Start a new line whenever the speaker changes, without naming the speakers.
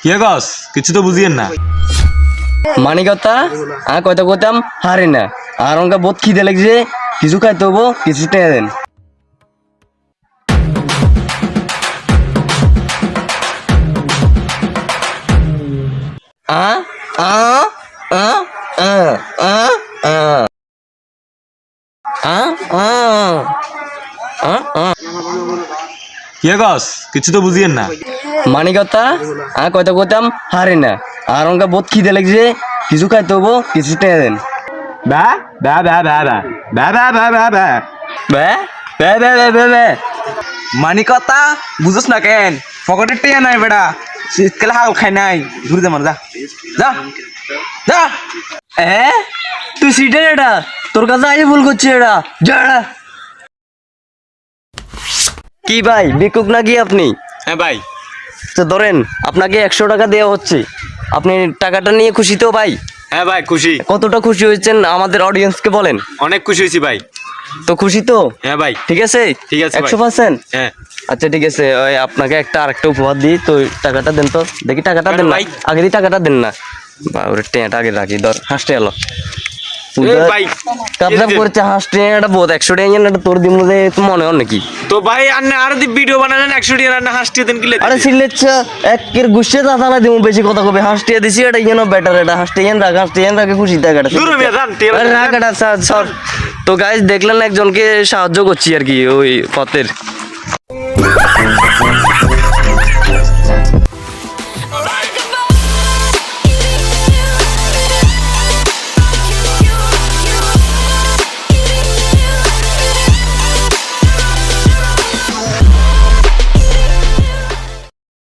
কে গস কিছু তো বুঝিয়েন না
মানে কথা কয়টা কইতাম হারে না আর অঙ্কা বহুত খিদে লাগছে কিছু খাইতে হবো কিছু টেনে দেন
কে গস কিছু তো বুঝিয়েন না
মানে কথা কয়টা কইতাম হারে না আর অঙ্কা বহুত খিদে লাগছে কিছু খাইতে হবো কিছু টেনে দেন
বা বা বা বা বা বা বা বা বা বা মানি কথা বুঝছ না কেন পকেটে টেয়া নাই বেটা শীতকালে হাল খাই নাই ঘুরে যা মার যা যা যা
তুই সিটের এটা তোর কাছে আই ভুল করছি এটা যা কি ভাই বিকুক নাকি আপনি?
হ্যাঁ ভাই
তো ধরেন আপনাকে 100 টাকা দেওয়া হচ্ছে আপনি টাকাটা নিয়ে খুশি তো ভাই?
হ্যাঁ ভাই খুশি
কতটা খুশি হয়েছেন আমাদের অডিয়েন্সকে বলেন।
অনেক খুশি হয়েছি ভাই
তো খুশি তো?
হ্যাঁ ভাই
ঠিক আছে
ঠিক আছে ভাই।
100%?
হ্যাঁ
আচ্ছা ঠিক আছে ওই আপনাকে আরেকটা উপহার দিই তো টাকাটা দেন তো দেখি টাকাটা দেন না
ভাই?
আগে দিয়ে টাকাটা দেন না বাবরে টেঁটা আগে রাখি ধর হাসতে এলো
ভাই
কাপড় করছে হাসতে এটা বহুত 100 টাকা এটা তোর দিমু যে মনে হয় নাকি
তো ভাই আপনি আর দি ভিডিও বানালেন 100 টাকা রান্না হাসতে দেন কি লে
আরে সিলেচ্ছা একের গুছিয়ে দাঁড়া দিমু বেশি কথা কবে হাসতে দিছি এটা যেন বেটার এটা হাসতে রাখে খুশি টাকাটা
দূর মিয়া জান
রাখাটা স্যার তো গাইস দেখলেন একজনকে সাহায্য করছি আর কি ওই পথের